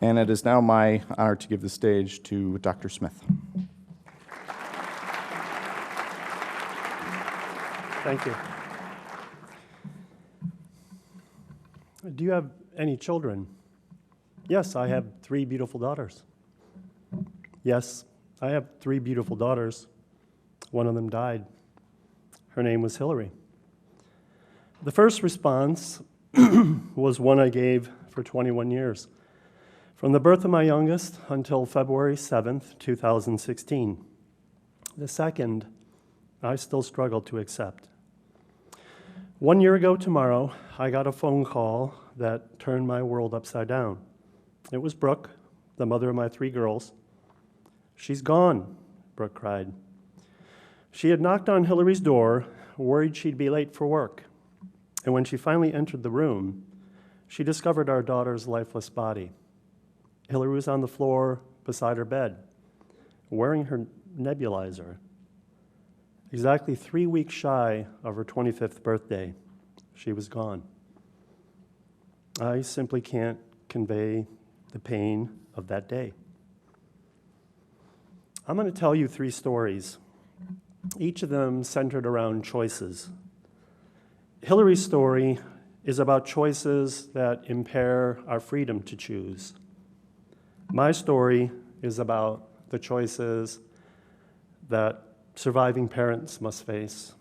And it is now my honor to give the stage to Dr. Smith. Thank you. Do you have any children? Yes, I have 3 beautiful daughters. Yes, I have 3 beautiful daughters. One of them died. Her name was Hillary. The first response was one I gave for 21 years, from the birth of my youngest until February 7th, 2016. The second, I still struggle to accept. 1 year ago tomorrow, I got a phone call that turned my world upside down. It was Brooke, the mother of my 3 girls. "She's gone," Brooke cried. She had knocked on Hillary's door, worried she'd be late for work. And when she finally entered the room, she discovered our daughter's lifeless body. Hillary was on the floor beside her bed, wearing her nebulizer. Exactly 3 weeks shy of her 25th birthday, she was gone. I simply can't convey the pain of that day. I'm going to tell you 3 stories, each of them centered around choices. Hillary's story is about choices that impair our freedom to choose. My story is about the choices that surviving parents must face.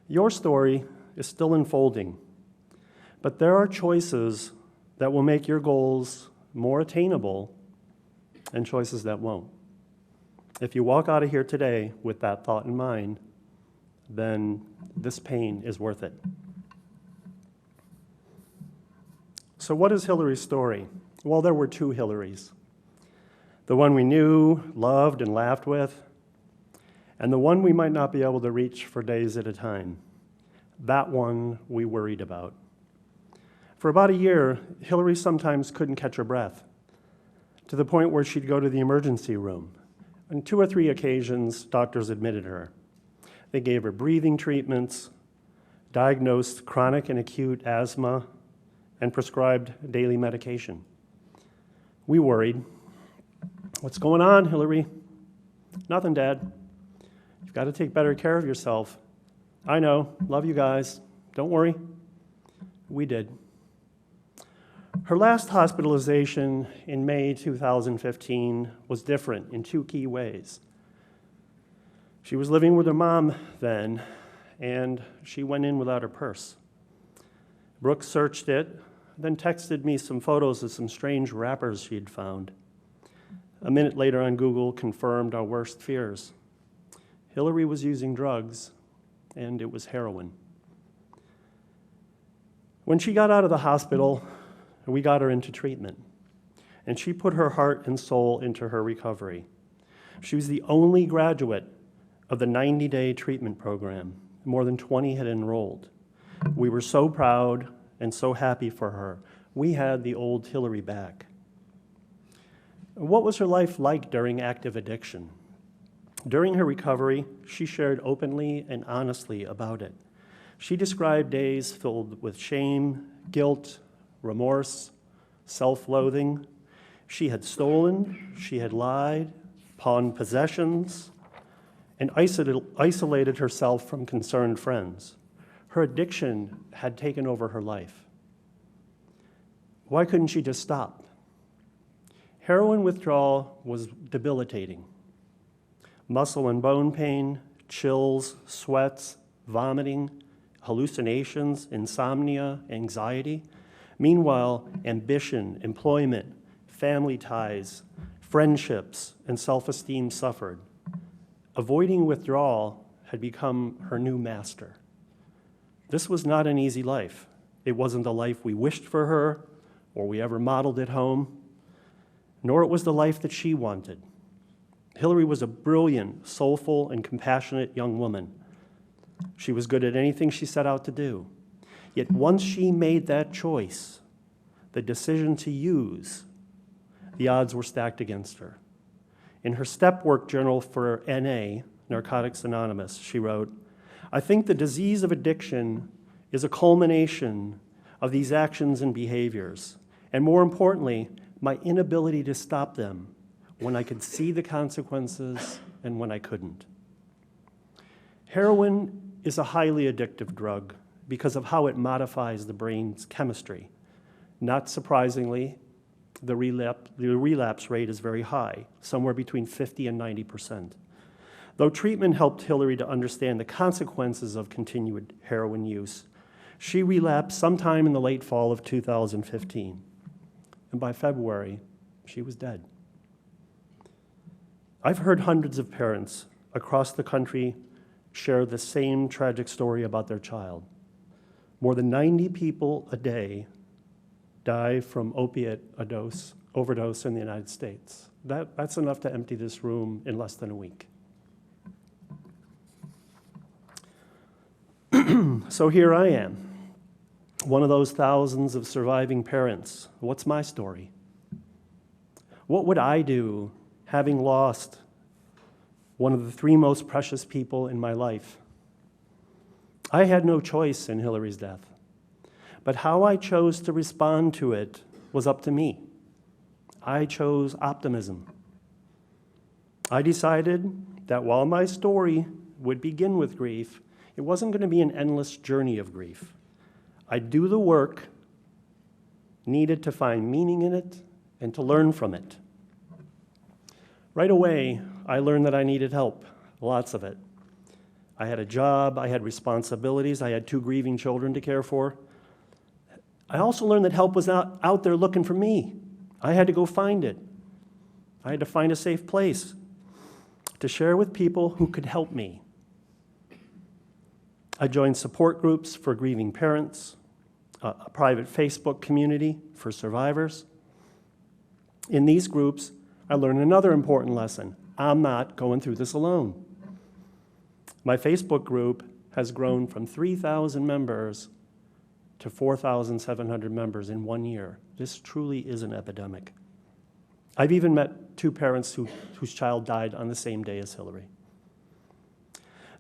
Your story is still unfolding, but there are choices that will make your goals more attainable and choices that won't. If you walk out of here today with that thought in mind, then this pain is worth it. So what is Hillary's story? Well, there were 2 Hillarys. The one we knew, loved, and laughed with, and the one we might not be able to reach for days at a time. That one we worried about. For about a year, Hillary sometimes couldn't catch her breath, to the point where she'd go to the emergency room. On 2 or 3 occasions, doctors admitted her. They gave her breathing treatments, diagnosed chronic and acute asthma, and prescribed daily medication. We worried. "What's going on, Hillary?" "Nothing, Dad. You've got to take better care of yourself." "I know. Love you guys. Don't worry." We did. Her last hospitalization in May 2015 was different in 2 key ways. She was living with her mom then, and she went in without her purse. Brooke searched it, then texted me some photos of some strange wrappers she had found. A minute later on Google confirmed our worst fears. Hillary was using drugs, and it was heroin. When she got out of the hospital, we got her into treatment, and she put her heart and soul into her recovery. She was the only graduate of the 90-day treatment program. More than 20 had enrolled. We were so proud and so happy for her. We had the old Hillary back. What was her life like during active addiction? During her recovery, she shared openly and honestly about it. She described days filled with shame, guilt, remorse, self-loathing. She had stolen, she had lied, pawned possessions, and isolated herself from concerned friends. Her addiction had taken over her life. Why couldn't she just stop? Heroin withdrawal was debilitating. Muscle and bone pain, chills, sweats, vomiting, hallucinations, insomnia, anxiety. Meanwhile, ambition, employment, family ties, friendships, and self-esteem suffered. Avoiding withdrawal had become her new master. This was not an easy life. It wasn't the life we wished for her or we ever modeled at home, nor it was the life that she wanted. Hillary was a brilliant, soulful, and compassionate young woman. She was good at anything she set out to do. Yet once she made that choice, the decision to use, the odds were stacked against her. In her step work journal for NA, Narcotics Anonymous, she wrote, "I think the disease of addiction is a culmination of these actions and behaviors, and more importantly, my inability to stop them when I could see the consequences and when I couldn't. Heroin is a highly addictive drug because of how it modifies the brain's chemistry. Not surprisingly, the relapse rate is very high, somewhere between 50 and 90%. Though treatment helped Hillary to understand the consequences of continued heroin use, she relapsed sometime in the late fall of 2015. And by February, she was dead. I've heard hundreds of parents across the country share the same tragic story about their child. More than 90 people a day die from opiate overdose in the United States. That's enough to empty this room in less than a week. So here I am, one of those thousands of surviving parents. What's my story? What would I do having lost one of the three most precious people in my life? I had no choice in Hillary's death, but how I chose to respond to it was up to me. I chose optimism. I decided that while my story would begin with grief, it wasn't going to be an endless journey of grief. I'd do the work needed to find meaning in it and to learn from it. Right away, I learned that I needed help, lots of it. I had a job, I had responsibilities, I had 2 grieving children to care for. I also learned that help was not out there looking for me. I had to go find it. I had to find a safe place to share with people who could help me. I joined support groups for grieving parents, a private Facebook community for survivors. In these groups, I learned another important lesson. I'm not going through this alone. My Facebook group has grown from 3,000 members to 4,700 members in 1 year. This truly is an epidemic. I've even met 2 parents whose child died on the same day as Hillary.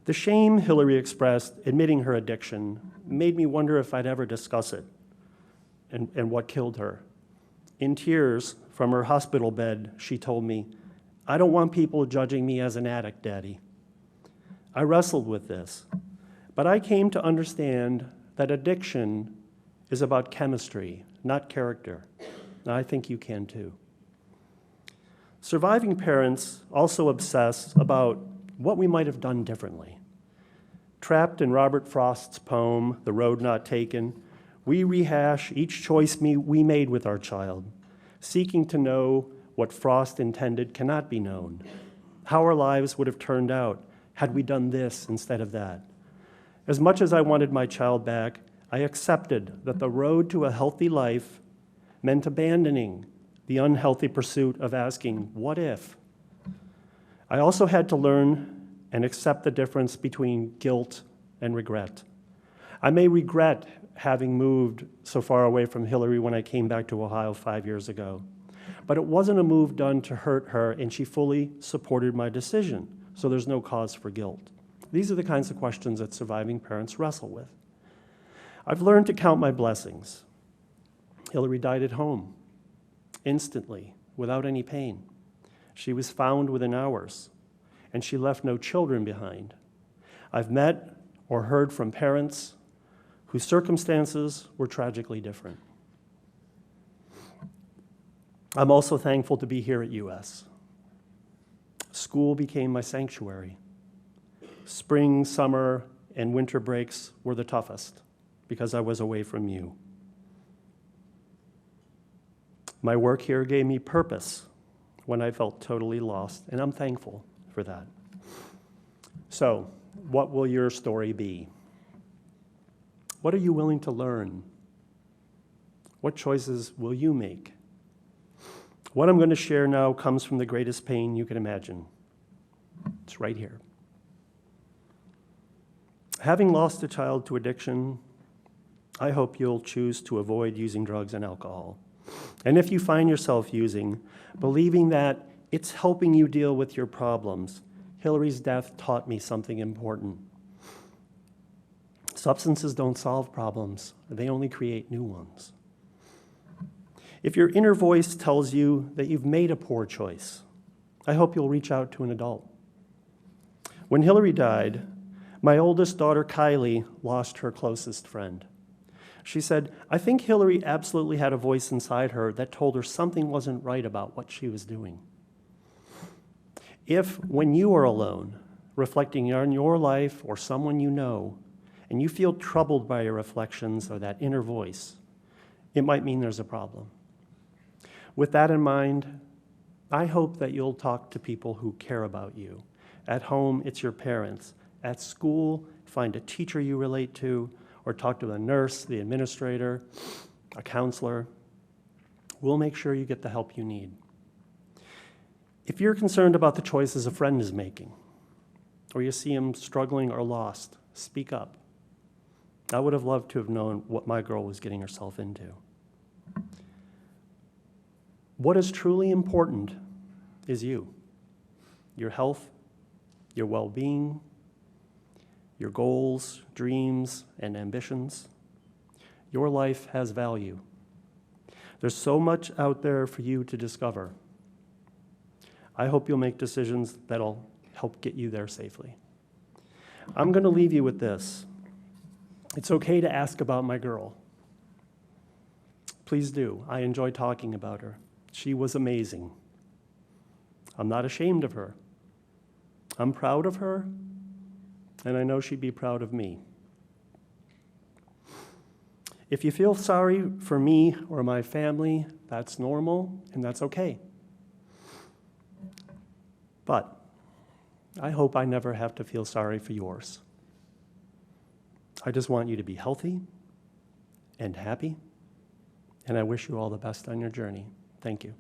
The shame Hillary expressed admitting her addiction made me wonder if I'd ever discuss it and what killed her. In tears from her hospital bed, she told me, "I don't want people judging me as an addict, Daddy." I wrestled with this, but I came to understand that addiction is about chemistry, not character. And I think you can too. Surviving parents also obsess about what we might have done differently. Trapped in Robert Frost's poem, The Road Not Taken, we rehash each choice we made with our child, seeking to know what Frost intended cannot be known, how our lives would have turned out had we done this instead of that. As much as I wanted my child back, I accepted that the road to a healthy life meant abandoning the unhealthy pursuit of asking, what if? I also had to learn and accept the difference between guilt and regret. I may regret having moved so far away from Hillary when I came back to Ohio 5 years ago, but it wasn't a move done to hurt her, and she fully supported my decision, so there's no cause for guilt. These are the kinds of questions that surviving parents wrestle with. I've learned to count my blessings. Hillary died at home, instantly, without any pain. She was found within hours, and she left no children behind. I've met or heard from parents whose circumstances were tragically different. I'm also thankful to be here at US. School became my sanctuary. Spring, summer, and winter breaks were the toughest because I was away from you. My work here gave me purpose when I felt totally lost, and I'm thankful for that. So, what will your story be? What are you willing to learn? What choices will you make? What I'm going to share now comes from the greatest pain you can imagine. It's right here. Having lost a child to addiction, I hope you'll choose to avoid using drugs and alcohol. And if you find yourself using, believing that it's helping you deal with your problems, Hillary's death taught me something important. Substances don't solve problems, they only create new ones. If your inner voice tells you that you've made a poor choice, I hope you'll reach out to an adult. When Hillary died, my oldest daughter, Kylie, lost her closest friend. She said, "I think Hillary absolutely had a voice inside her that told her something wasn't right about what she was doing." If, when you are alone, reflecting on your life or someone you know, and you feel troubled by your reflections or that inner voice, it might mean there's a problem. With that in mind, I hope that you'll talk to people who care about you. At home, it's your parents. At school, find a teacher you relate to, or talk to a nurse, the administrator, a counselor. We'll make sure you get the help you need. If you're concerned about the choices a friend is making, or you see him struggling or lost, speak up. I would have loved to have known what my girl was getting herself into. What is truly important is you, your health, your well-being, your goals, dreams, and ambitions. Your life has value. There's so much out there for you to discover. I hope you'll make decisions that'll help get you there safely. I'm going to leave you with this. It's okay to ask about my girl. Please do. I enjoy talking about her. She was amazing. I'm not ashamed of her. I'm proud of her, and I know she'd be proud of me. If you feel sorry for me or my family, that's normal, and that's okay. But I hope I never have to feel sorry for yours. I just want you to be healthy and happy, and I wish you all the best on your journey. Thank you.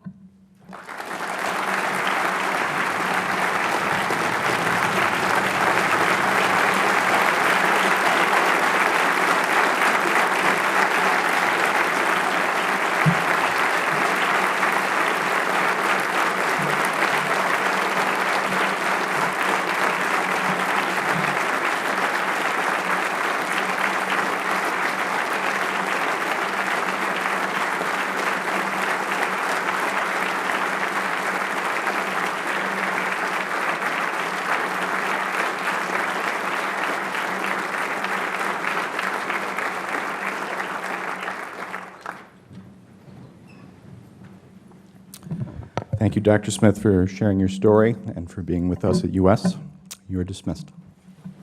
Thank you, Dr. Smith, for sharing your story and for being with us at US. You are dismissed.